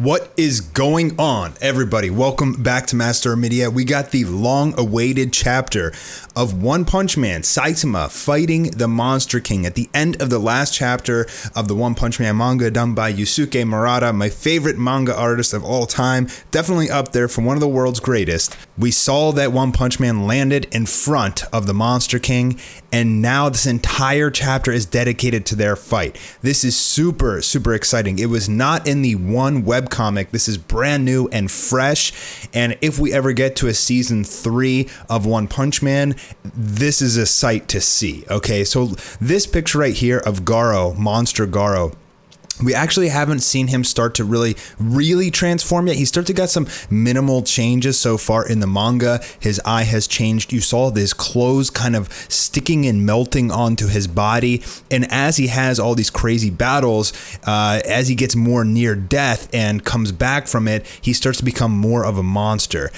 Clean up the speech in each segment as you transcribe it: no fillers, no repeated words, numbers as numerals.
What is going on, everybody? Welcome back to Mastar Media. We got the long-awaited chapter of One Punch Man, Saitama fighting the Monster King at the end of the last chapter of the One Punch Man manga done by Yusuke Murata, my favorite manga artist of all time, definitely up there for one of the world's greatest. We saw that One Punch Man landed in front of the Monster King, and now this entire chapter is dedicated to their fight. This is super exciting. It was not in the one webcomic. This is brand new and fresh, and if we ever get to a season 3 of One Punch Man, this is a sight to see. Okay, so this picture right here of Garo, Monster Garo, we actually haven't seen him start to really transform yet. He started to get some minimal changes so far in the manga. His eye has changed. You saw his clothes kind of sticking and melting onto his body. And as he has all these crazy battles, as he gets more near death and comes back from it, he starts to become more of a monster.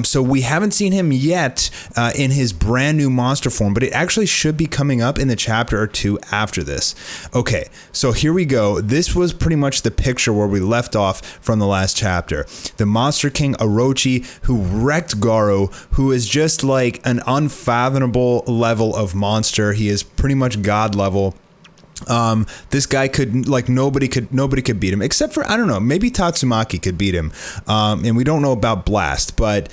So we haven't seen him yet in his brand new monster form, but it actually should be coming up in the chapter or two after this. Okay, so here we go. This was pretty much the picture where we left off from the last chapter. The Monster King Orochi, who wrecked Garo, who is just like an unfathomable level of monster. He is pretty much god level. This guy could, like, nobody could beat him except for, I don't know, maybe Tatsumaki could beat him. And we don't know about Blast, but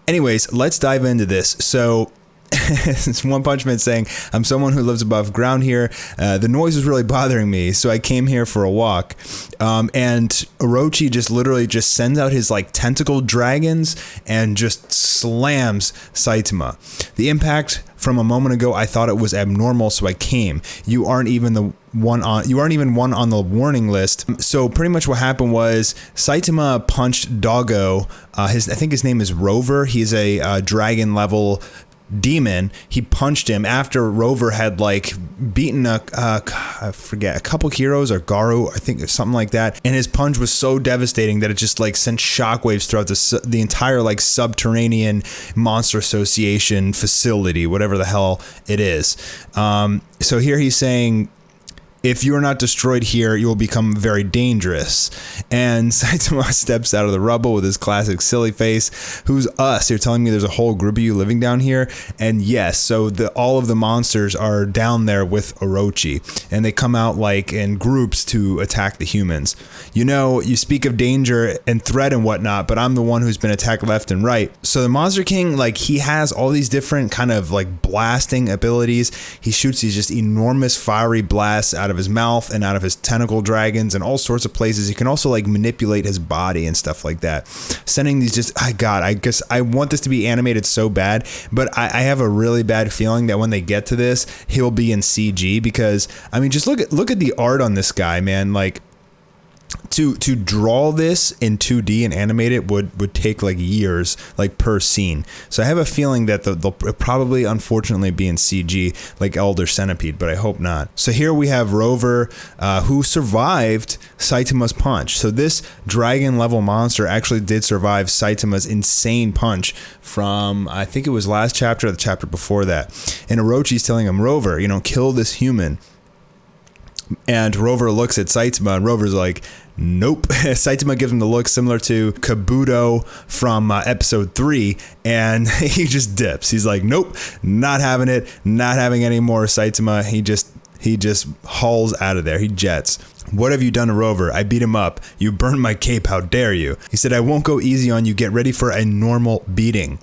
anyways, let's dive into this. So it's One Punch Man saying, I'm someone who lives above ground here. The noise was really bothering me, so I came here for a walk. And Orochi just literally sends out his like tentacle dragons and just slams Saitama. The impact from a moment ago, I thought it was abnormal, so I came. You aren't even one on the warning list. So pretty much what happened was Saitama punched Doggo. I think his name is Rover. He's a dragon level demon. He punched him after Rover had like beaten I forget, a couple heroes or Garo, I think, or something like that, and his punch was so devastating that it just like sent shockwaves throughout the entire like subterranean monster association facility, whatever the hell it is. So here he's saying, if you are not destroyed here, you will become very dangerous. And Saitama steps out of the rubble with his classic silly face. Who's us? You're telling me there's a whole group of you living down here? And yes, so all of the monsters are down there with Orochi, and they come out like in groups to attack the humans. You know, you speak of danger and threat and whatnot, but I'm the one who's been attacked left and right. So the Monster King, like, he has all these different kind of like blasting abilities. He shoots these just enormous fiery blasts out of his mouth and out of his tentacle dragons and all sorts of places. He can also like manipulate his body and stuff like that, sending these just, I guess I want this to be animated so bad, but I have a really bad feeling that when they get to this, he'll be in CG, because I mean, just look at the art on this guy, man. Like, to draw this in 2D and animate it would take like years, like per scene. So I have a feeling that they'll probably unfortunately be in CG like Elder Centipede, but I hope not. So here we have Rover, who survived Saitama's punch. So this dragon level monster actually did survive Saitama's insane punch from, I think it was last chapter or the chapter before that. And Orochi's telling him, Rover, kill this human. And Rover looks at Saitama, and Rover's like, nope. Saitama gives him the look similar to Kabuto from episode 3, and he just dips. He's like, nope, not having it, not having any more Saitama. He just hauls out of there. He jets. What have you done to Rover? I beat him up. You burned my cape. How dare you? He said, I won't go easy on you. Get ready for a normal beating.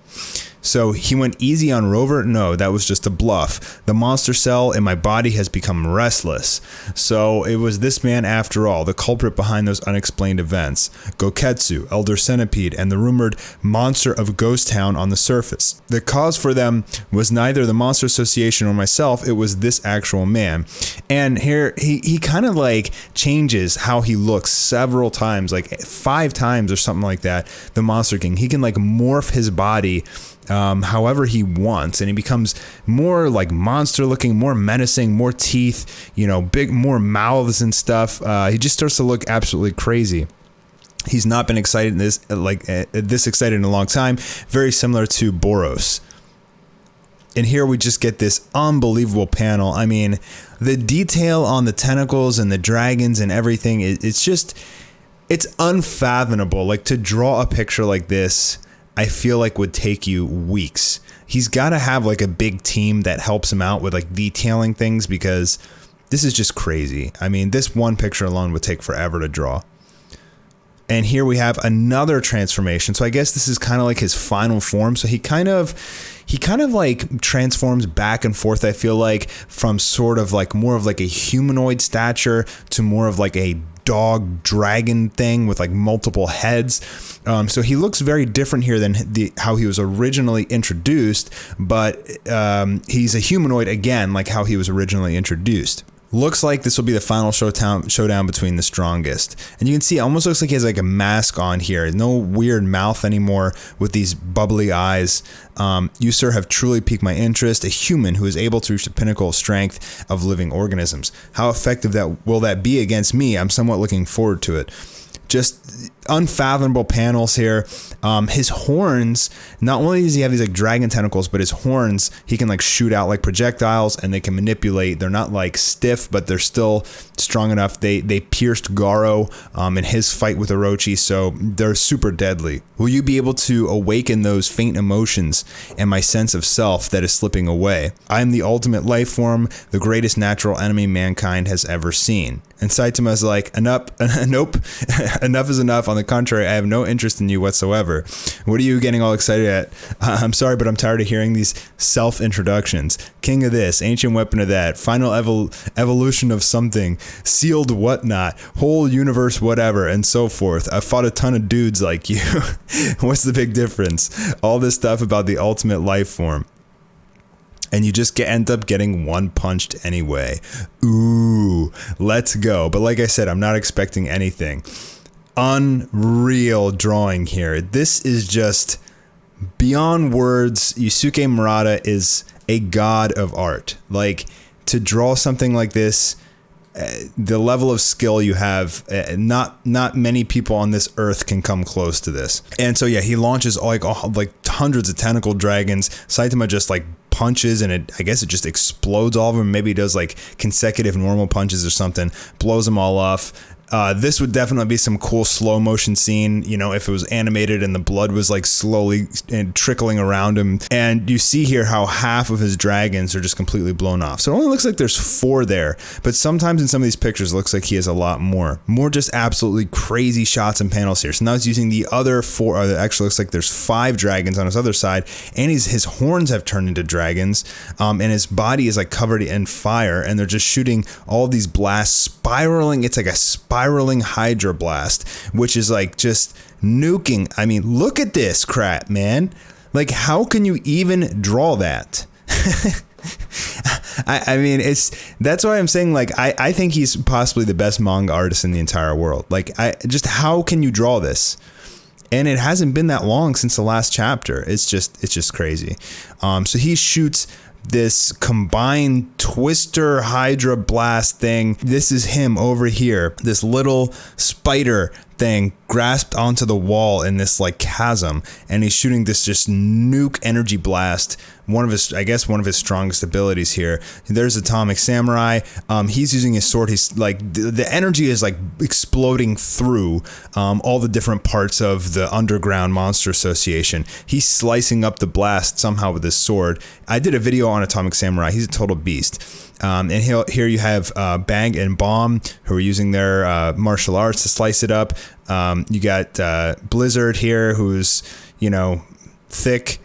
So he went easy on Rover? No, that was just a bluff. The monster cell in my body has become restless. So it was this man after all, the culprit behind those unexplained events. Goketsu, Elder Centipede, and the rumored monster of Ghost Town on the surface. The cause for them was neither the Monster Association or myself, it was this actual man. And here he kind of like changes how he looks several times, like 5 times or something like that. The Monster King, he can like morph his body however he wants, and he becomes more like monster looking, more menacing, more teeth, big, more mouths and stuff. He just starts to look absolutely crazy. He's not been excited in this excited in a long time. Very similar to Boros. And here we just get this unbelievable panel. I mean, the detail on the tentacles and the dragons and everything, it's just, It's unfathomable. Like, to draw a picture like this, I feel like would take you weeks. He's got to have like a big team that helps him out with like detailing things, because this is just crazy. I mean, this one picture alone would take forever to draw. And here we have another transformation. So I guess this is kind of like his final form. So he kind of like transforms back and forth, I feel like, from sort of like more of like a humanoid stature to more of like a dog dragon thing with like multiple heads. So he looks very different here than how he was originally introduced, but he's a humanoid again, like how he was originally introduced. Looks like this will be the final showdown between the strongest. And you can see it almost looks like he has like a mask on here. No weird mouth anymore with these bubbly eyes. You, sir, have truly piqued my interest. A human who is able to reach the pinnacle of strength of living organisms. How effective will that be against me? I'm somewhat looking forward to it. Just unfathomable panels here. His horns, not only does he have these like dragon tentacles, but his horns, he can like shoot out like projectiles, and they can manipulate. They're not like stiff, but they're still strong enough. They pierced Garo in his fight with Orochi, so they're super deadly. Will you be able to awaken those faint emotions and my sense of self that is slipping away? I am the ultimate life form, the greatest natural enemy mankind has ever seen. And Saitama's like, nope, enough is enough. On the contrary, I have no interest in you whatsoever. What are you getting all excited at? I'm sorry, but I'm tired of hearing these self-introductions. King of this, ancient weapon of that, final evolution of something, sealed whatnot, whole universe whatever, and so forth. I've fought a ton of dudes like you. What's the big difference? All this stuff about the ultimate life form. And you just end up getting one punched anyway. Ooh, let's go. But like I said, I'm not expecting anything. Unreal drawing here. This is just beyond words. Yusuke Murata is a god of art. Like, to draw something like this, the level of skill you have, not many people on this earth can come close to this. And so yeah, he launches like hundreds of tentacle dragons. Saitama just like punches, and I guess it just explodes all of them. Maybe he does like consecutive normal punches or something, blows them all off. This would definitely be some cool slow motion scene, you know, if it was animated and the blood was like slowly trickling around him. And you see here how half of his dragons are just completely blown off. So it only looks like there's 4 there, but sometimes in some of these pictures it looks like he has a lot more. More just absolutely crazy shots and panels here. So now he's using the other 4, it actually looks like there's 5 dragons on his other side, and his horns have turned into dragons, and his body is like covered in fire, and they're just shooting all these blasts, spiraling. It's like a spiraling Hydra blast, which is like just nuking. I mean, look at this crap, man. Like, how can you even draw that? I mean, that's why I'm saying, like, I think he's possibly the best manga artist in the entire world. Like, just how can you draw this? And it hasn't been that long since the last chapter. It's just crazy. So he shoots this combined twister Hydra blast thing. This is him over here, this little spider thing grasped onto the wall in this like chasm, and he's shooting this just nuke energy blast. One of his strongest abilities here. There's Atomic Samurai. He's using his sword. He's like, the energy is like exploding through all the different parts of the underground monster association. He's slicing up the blast somehow with his sword. I did a video on Atomic Samurai. He's a total beast. And here you have Bang and Bomb, who are using their martial arts to slice it up. You got Blizzard here, who's, you know, thick,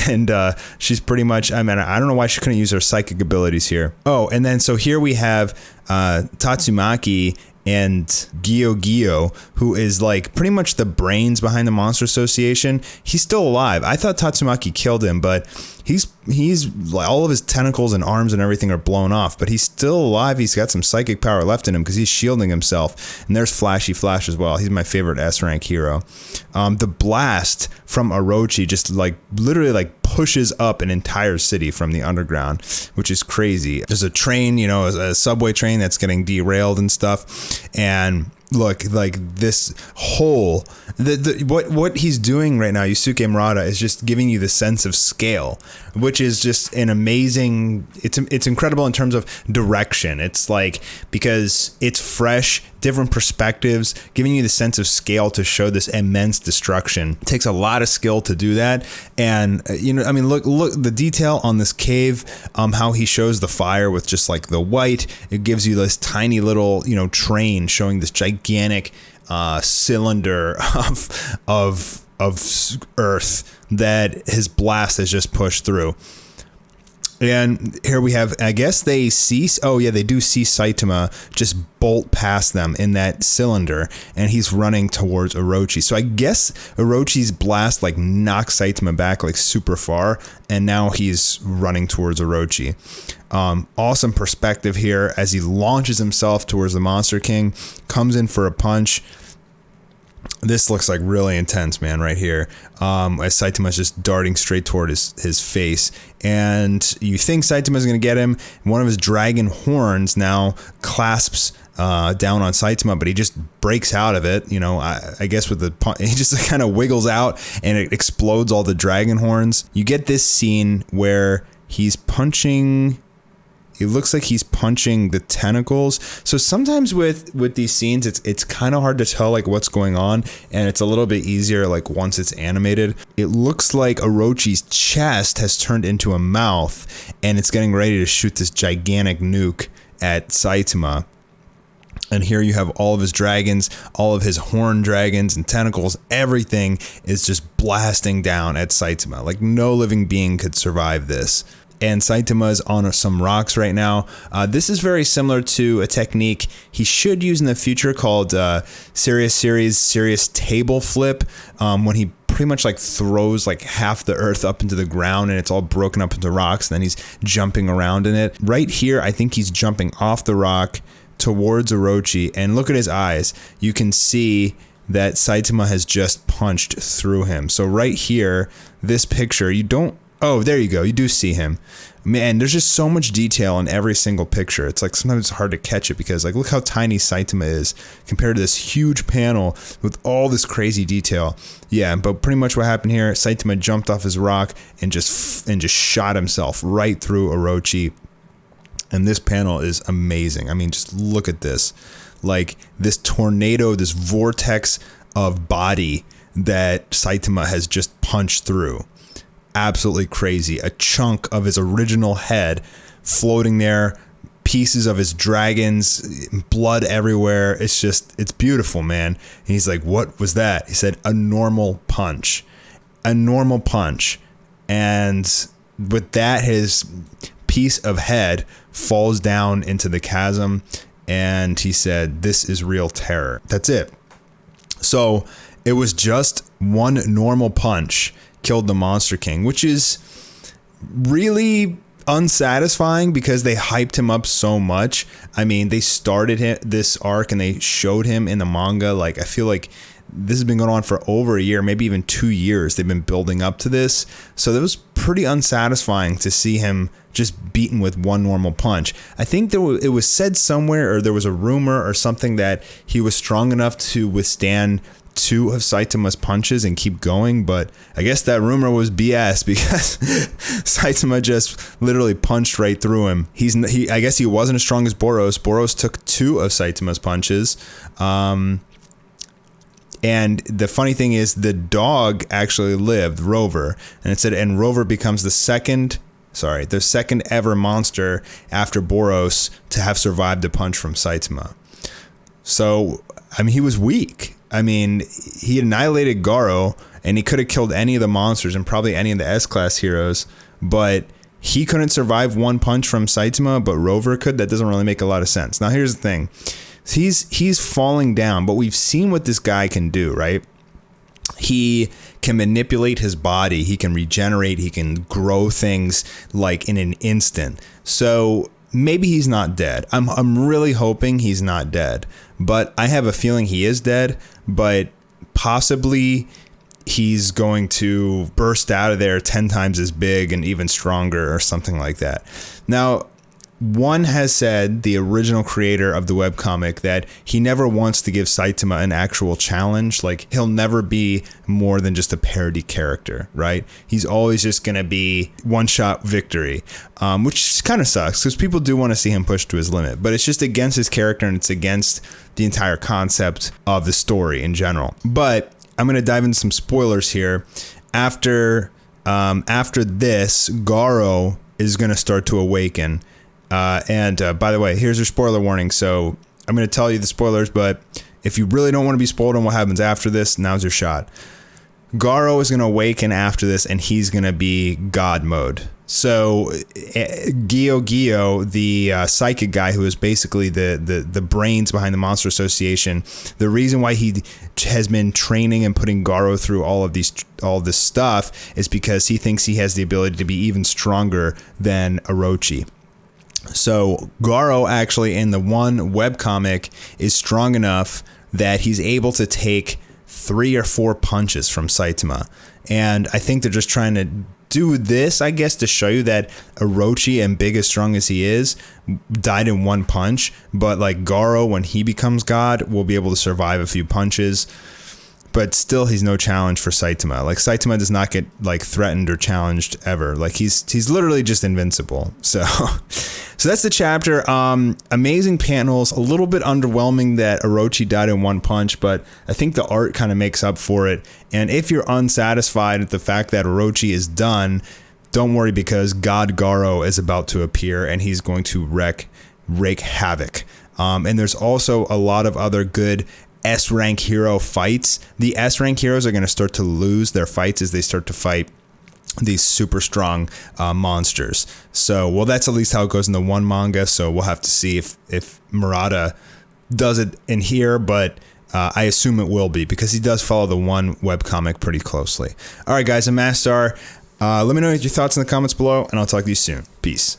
and she's pretty much, I mean, I don't know why she couldn't use her psychic abilities here. Oh, and then so here we have Tatsumaki and Gyo, who is like pretty much the brains behind the Monster Association. He's still alive. I thought Tatsumaki killed him, but he's like, all of his tentacles and arms and everything are blown off, but he's still alive. He's got some psychic power left in him because he's shielding himself. And there's Flashy Flash as well. He's my favorite S-rank hero. The blast from Orochi just like literally like pushes up an entire city from the underground, which is crazy. There's a train, you know, a subway train that's getting derailed and stuff. And look, like this hole What he's doing right now, Yusuke Murata, is just giving you the sense of scale, which is just an amazing. It's incredible in terms of direction. It's like, because it's fresh, different perspectives, giving you the sense of scale to show this immense destruction. It takes a lot of skill to do that. And look the detail on this cave, how he shows the fire with just like the white. It gives you this tiny little train showing this gigantic cylinder of earth that his blast has just pushed through. And here we have, I guess they do see Saitama just bolt past them in that cylinder, and he's running towards Orochi. So I guess Orochi's blast like knocks Saitama back like super far, and now he's running towards Orochi. Awesome perspective here as he launches himself towards the Monster King, comes in for a punch. This looks like really intense, man, right here. As Saitama's just darting straight toward his face. And you think Saitama's going to get him. One of his dragon horns now clasps down on Saitama, but he just breaks out of it. I guess with he just kind of wiggles out and it explodes all the dragon horns. You get this scene where he's punching... It looks like he's punching the tentacles. So sometimes with these scenes, it's kind of hard to tell like what's going on, and it's a little bit easier like once it's animated. It looks like Orochi's chest has turned into a mouth, and it's getting ready to shoot this gigantic nuke at Saitama. And here you have all of his dragons, all of his horn dragons and tentacles. Everything is just blasting down at Saitama. Like no living being could survive this. And Saitama's on some rocks right now. This is very similar to a technique he should use in the future called serious table flip, when he pretty much like throws like half the earth up into the ground and it's all broken up into rocks, and then he's jumping around in it. Right here, I think he's jumping off the rock towards Orochi, and look at his eyes. You can see that Saitama has just punched through him. So right here, this picture, oh, there you go. You do see him. Man, there's just so much detail in every single picture. It's like sometimes it's hard to catch it because like look how tiny Saitama is compared to this huge panel with all this crazy detail. Yeah, but pretty much what happened here, Saitama jumped off his rock and just shot himself right through Orochi. And this panel is amazing. I mean, just look at this. Like this tornado, this vortex of body that Saitama has just punched through. Absolutely crazy. A chunk of his original head floating there, pieces of his dragons, blood everywhere. It's beautiful, man. And he's like, what was that? He said, a normal punch. A normal punch. And with that, his piece of head falls down into the chasm, and he said, this is real terror. That's it. So it was just one normal punch killed the Monster King, which is really unsatisfying because they hyped him up so much. I mean, they started this arc and they showed him in the manga. Like, I feel like this has been going on for over a year, maybe even 2 years. They've been building up to this. So that was pretty unsatisfying to see him just beaten with one normal punch. I think it was said somewhere, or there was a rumor or something, that he was strong enough to withstand 2 of Saitama's punches and keep going, but I guess that rumor was BS because Saitama just literally punched right through him. I guess he wasn't as strong as Boros. Boros took 2 of Saitama's punches. And the funny thing is the dog actually lived, Rover, and it said, and Rover becomes the second ever monster after Boros to have survived a punch from Saitama. So, I mean, he was weak. I mean, he annihilated Garo, and he could have killed any of the monsters and probably any of the S-Class heroes, but he couldn't survive one punch from Saitama, but Rover could. That doesn't really make a lot of sense. Now, here's the thing. He's falling down, but we've seen what this guy can do, right? He can manipulate his body. He can regenerate. He can grow things like in an instant. So maybe he's not dead. I'm really hoping he's not dead, but I have a feeling he is dead, but possibly he's going to burst out of there 10 times as big and even stronger or something like that. Now, one has said, the original creator of the webcomic, that he never wants to give Saitama an actual challenge. Like, he'll never be more than just a parody character, right? He's always just going to be one-shot victory, which kind of sucks because people do want to see him pushed to his limit. But it's just against his character, and it's against the entire concept of the story in general. But I'm going to dive into some spoilers here. After this, Garo is going to start to awaken. And by the way, here's your spoiler warning. So I'm going to tell you the spoilers, but if you really don't want to be spoiled on what happens after this, now's your shot. Garo is going to awaken after this, and he's going to be God mode. So Gyo, the psychic guy who is basically the brains behind the Monster Association, the reason why he has been training and putting Garo through all this stuff is because he thinks he has the ability to be even stronger than Orochi. So Garo actually in the one webcomic is strong enough that he's able to take 3 or 4 punches from Saitama. And I think they're just trying to do this, I guess, to show you that Orochi, and big as strong as he is, died in 1 punch. But like Garo, when he becomes God, will be able to survive a few punches. But still, he's no challenge for Saitama. Like, Saitama does not get like threatened or challenged ever. Like, he's literally just invincible. So that's the chapter. Amazing panels. A little bit underwhelming that Orochi died in 1 punch, but I think the art kind of makes up for it. And if you're unsatisfied with the fact that Orochi is done, don't worry, because God Garo is about to appear, and he's going to wreak havoc. And there's also a lot of other good S-rank hero fights. The S-rank heroes are going to start to lose their fights as they start to fight these super strong monsters. So, well, that's at least how it goes in the one manga. So we'll have to see if Murata does it in here, but I assume it will be, because he does follow the one webcomic pretty closely. All right, guys, I'm Mastar. Let me know your thoughts in the comments below, and I'll talk to you soon. Peace.